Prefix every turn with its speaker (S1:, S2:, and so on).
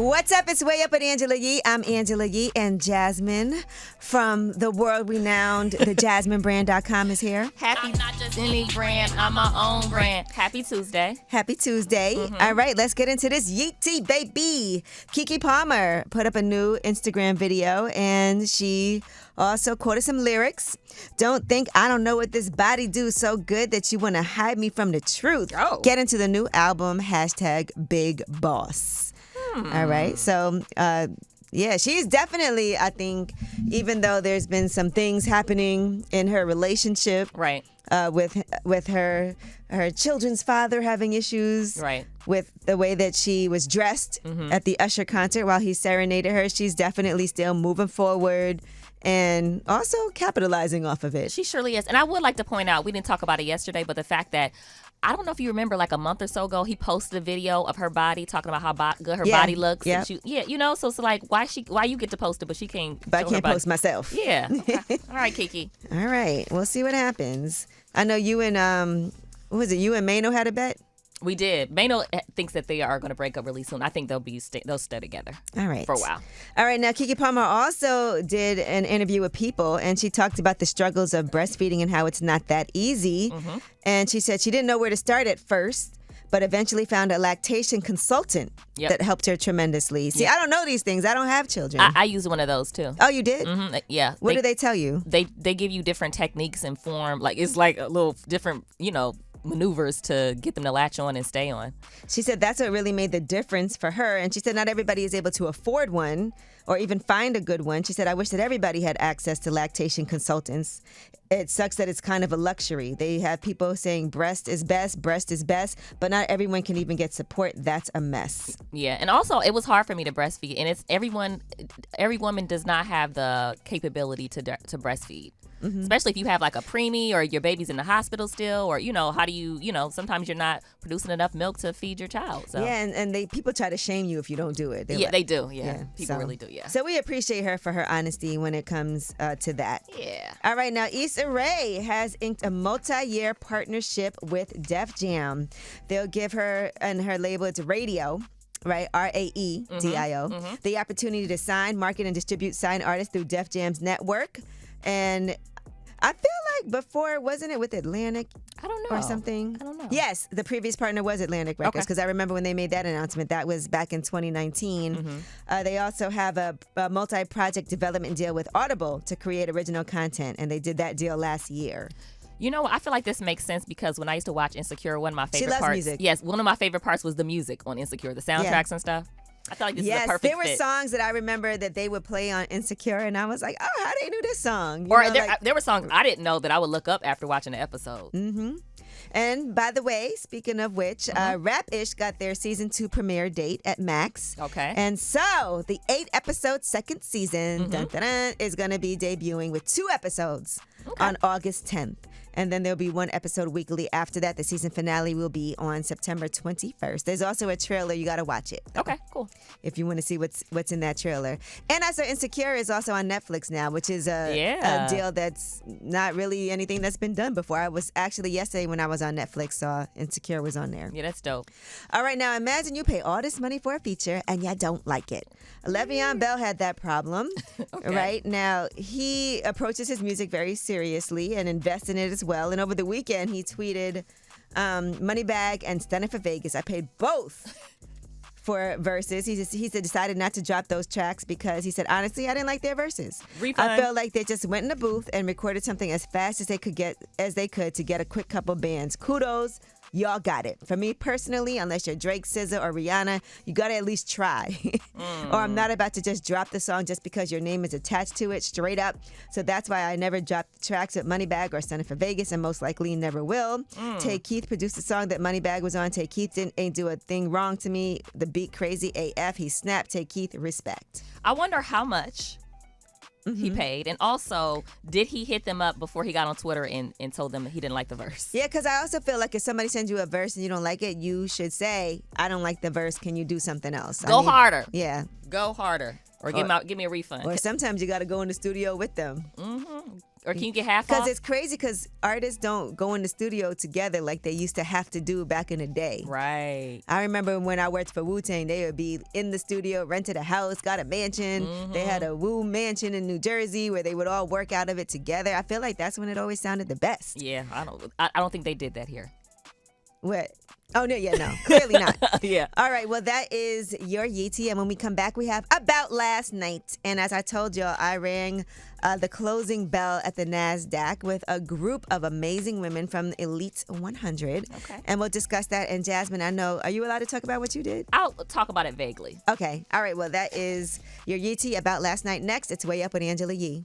S1: What's up? It's Way Up with Angela Yee. I'm Angela Yee, and Jasmine from the world-renowned thejasminebrand.com is here.
S2: I'm not just any brand, I'm my own brand. Happy Tuesday.
S1: Happy Tuesday. All right, let's get into this Yeetie, baby. Kiki Palmer put up a new Instagram video, and she also quoted some lyrics. Don't think I don't know what this body do so good that you want to hide me from the truth.
S2: Oh.
S1: Get into the new album, #BigBoss. All right. So, yeah, she's definitely, I think, even though there's been some things happening in her relationship,
S2: Right.
S1: With her children's father having issues,
S2: Right.
S1: with the way that she was dressed at the Usher concert while he serenaded her, she's definitely still moving forward and also capitalizing off of it.
S2: She surely is. And I would like to point out, we didn't talk about it yesterday, but the fact that, I don't know if you remember, like a month or so ago, he posted a video of her body talking about how good her body looks.
S1: Yeah.
S2: And so it's like, why you get to post it, but she can't.
S1: But I
S2: show her
S1: can't
S2: body?
S1: post myself.
S2: Yeah. Okay. All right, Kiki.
S1: All right. We'll see what happens. I know you and, what was it? You and Mano had a bet?
S2: We did. Mano thinks that they are going to break up really soon. I think they'll stay together.
S1: All right.
S2: For a while.
S1: All right. Now, Kiki Palmer also did an interview with People, and she talked about the struggles of breastfeeding and how it's not that easy. And she said she didn't know where to start at first, but eventually found a lactation consultant that helped her tremendously. See, I don't know these things. I don't have children.
S2: I used one of those too.
S1: Oh, you did?
S2: Yeah.
S1: What do they tell you?
S2: They give you different techniques and form. Like, it's like a little different, maneuvers to get them to latch on and stay on.
S1: She said that's what really made the difference for her. And she said not everybody is able to afford one or even find a good one. She said, I wish that everybody had access to lactation consultants. It sucks that it's kind of a luxury. They have people saying breast is best, but not everyone can even get support. That's a mess.
S2: Yeah, and also it was hard for me to breastfeed, and it's every woman does not have the capability to breastfeed. Especially if you have like a preemie or your baby's in the hospital still, or how do you sometimes you're not producing enough milk to feed your child. So
S1: yeah, and people try to shame you if you don't do it.
S2: They do. Yeah, people really do. Yeah.
S1: So we appreciate her for her honesty when it comes to that.
S2: Yeah.
S1: All right, now Issa Rae has inked a multi-year partnership with Def Jam. They'll give her and her label, it's Radio, right? RAEDIO, the opportunity to sign, market, and distribute signed artists through Def Jam's network. And I feel like before, wasn't it with Atlantic?
S2: I don't know.
S1: Or something?
S2: I don't know.
S1: Yes, the previous partner was Atlantic Records, because I remember when they made that announcement. That was back in 2019. They also have a multi-project development deal with Audible to create original content, and they did that deal last year.
S2: I feel like this makes sense because when I used to watch Insecure, one of my favorite
S1: loves
S2: parts.
S1: music.
S2: Yes, one of my favorite parts was the music on Insecure, the soundtracks and stuff. I feel like this is a perfect
S1: there were
S2: fit.
S1: songs that I remember that they would play on Insecure, and I was like, oh, how they knew this song?
S2: There were songs I didn't know that I would look up after watching the episode.
S1: And by the way, speaking of which, Rap-ish got their season 2 premiere date at Max.
S2: Okay.
S1: And so the 8-episode second season is going to be debuting with 2 episodes on August 10th. And then there'll be 1 episode weekly after that. The season finale will be on September 21st. There's also a trailer. You got to watch it.
S2: Okay, cool.
S1: If you want to see what's in that trailer. And I saw Insecure is also on Netflix now, which is a deal that's not really anything that's been done before. I was actually yesterday when I was on Netflix, saw Insecure was on there.
S2: Yeah, that's dope.
S1: All right, now imagine you pay all this money for a feature and you don't like it. Le'Veon Bell had that problem. Right now, he approaches his music very seriously and invests in it as well. And over the weekend, he tweeted, Moneybagg and Stunning for Vegas. I paid both for verses. He said decided not to drop those tracks because he said, honestly, I didn't like their verses.
S2: Refund.
S1: I felt like they just went in the booth and recorded something as fast as they could to get a quick couple bands. Kudos. Y'all got it. For me personally, unless you're Drake, SZA, or Rihanna, you got to at least try. Or I'm not about to just drop the song just because your name is attached to it, straight up. So that's why I never dropped tracks with Moneybagg or Stunning for Vegas, and most likely never will. Tay Keith produced the song that Moneybagg was on. Tay Keith ain't do a thing wrong to me. The beat crazy AF. He snapped. Tay Keith, respect.
S2: I wonder how much he paid. And also, did he hit them up before he got on Twitter and told them he didn't like the verse?
S1: Yeah, because I also feel like if somebody sends you a verse and you don't like it, you should say, I don't like the verse. Can you do something else?
S2: Go harder.
S1: Yeah.
S2: Go harder. Or give me a refund.
S1: Or sometimes you got to go in the studio with them.
S2: Mm-hmm. Or can you get half off?
S1: Because it's crazy because artists don't go in the studio together like they used to have to do back in the day.
S2: Right.
S1: I remember when I worked for Wu-Tang, they would be in the studio, rented a house, got a mansion.
S2: Mm-hmm.
S1: They had a Wu mansion in New Jersey where they would all work out of it together. I feel like that's when it always sounded the best.
S2: Yeah, I don't think they did that here.
S1: What? Oh, no, clearly not.
S2: Yeah.
S1: All right, well, that is your Yeetie. And when we come back, we have About Last Night. And as I told y'all, I rang the closing bell at the NASDAQ with a group of amazing women from the Elite 100.
S2: Okay.
S1: And we'll discuss that. And Jasmine, I know, are you allowed to talk about what you did?
S2: I'll talk about it vaguely.
S1: Okay. All right, well, that is your Yeetie About Last Night. Next, it's Way Up with Angela Yee.